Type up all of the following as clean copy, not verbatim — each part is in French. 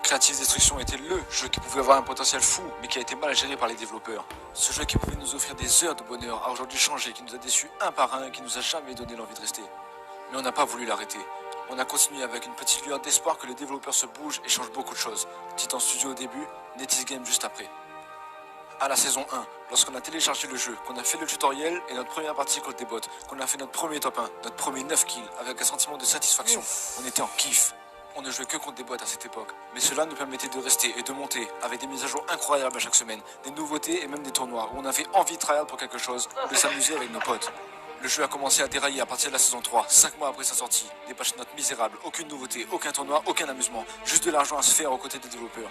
Creative Destruction était le jeu qui pouvait avoir un potentiel fou, mais qui a été mal géré par les développeurs. Ce jeu qui pouvait nous offrir des heures de bonheur a aujourd'hui changé, qui nous a déçus un par un et qui nous a jamais donné l'envie de rester. Mais on n'a pas voulu l'arrêter. On a continué avec une petite lueur d'espoir que les développeurs se bougent et changent beaucoup de choses. Titan Studio au début, Netis Game juste après. À la saison 1, lorsqu'on a téléchargé le jeu, qu'on a fait le tutoriel et notre première partie contre des bots, qu'on a fait notre premier top 1, notre premier 9 kills avec un sentiment de satisfaction, on était en kiff. On ne jouait que contre des bots à cette époque, mais cela nous permettait de rester et de monter avec des mises à jour incroyables à chaque semaine, des nouveautés et même des tournois où on avait envie de tryhard pour quelque chose, de s'amuser avec nos potes. Le jeu a commencé à dérailler à partir de la saison 3, 5 mois après sa sortie. Des patch notes misérables, aucune nouveauté, aucun tournoi, aucun amusement, juste de l'argent à se faire aux côtés des développeurs.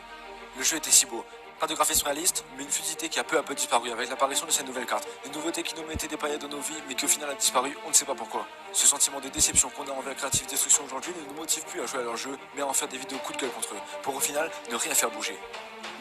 Le jeu était si beau. Pas de graphisme réaliste, mais une fluidité qui a peu à peu disparu avec l'apparition de ces nouvelles cartes. Des nouveautés qui nous mettaient des paillettes dans nos vies, mais qui au final a disparu, on ne sait pas pourquoi. Ce sentiment de déception qu'on a envers Creative Destruction aujourd'hui ne nous motive plus à jouer à leur jeu, mais à en faire des vidéos coup de gueule contre eux, pour au final ne rien faire bouger.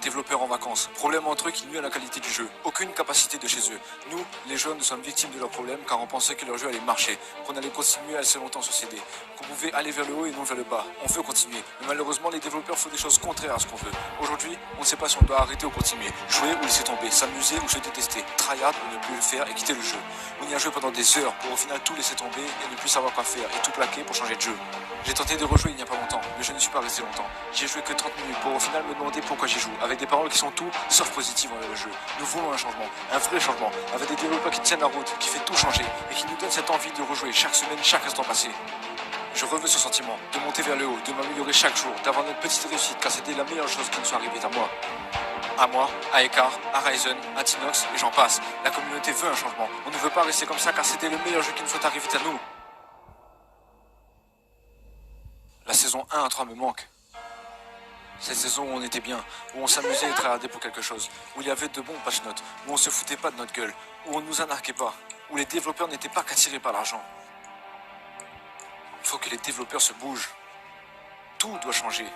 Développeurs en vacances, problème entre eux qui nuit à la qualité du jeu, aucune capacité de chez eux. Nous, les jeunes, nous sommes victimes de leurs problèmes car on pensait que leur jeu allait marcher, qu'on allait continuer assez longtemps sur CD, qu'on pouvait aller vers le haut et non vers le bas. On veut continuer, mais malheureusement les développeurs font des choses contraires à ce qu'on veut. Aujourd'hui, on ne sait pas si on doit arrêter ou continuer, jouer ou laisser tomber, s'amuser ou se détester, tryhard ou ne plus le faire et quitter le jeu. On y a joué pendant des heures pour au final tout laisser tomber et ne plus savoir quoi faire et tout plaquer pour changer de jeu. J'ai tenté de rejouer il n'y a pas longtemps, mais je ne suis pas resté longtemps. J'ai joué que 30 minutes pour au final me demander pourquoi j'y joue, avec des paroles qui sont tout sauf positives envers le jeu. Nous voulons un changement, un vrai changement, avec des développeurs qui tiennent la route, qui fait tout changer et qui nous donne cette envie de rejouer chaque semaine, chaque instant passé. Je reveux ce sentiment, de monter vers le haut, de m'améliorer chaque jour, d'avoir notre petite réussite, car c'était la meilleure chose qui nous soit arrivée à moi. À moi, à Ekar, à Ryzen, à Tinox, et j'en passe. La communauté veut un changement. On ne veut pas rester comme ça, car c'était le meilleur jeu qui nous soit arrivé à nous. La saison 1 à 3 me manque. Cette saison où on était bien, où on s'amusait et tryhardait pour quelque chose, où il y avait de bons patch notes, où on se foutait pas de notre gueule, où on nous anarquait pas, où les développeurs n'étaient pas qu'attirés par l'argent. Il faut que les développeurs se bougent. Tout doit changer.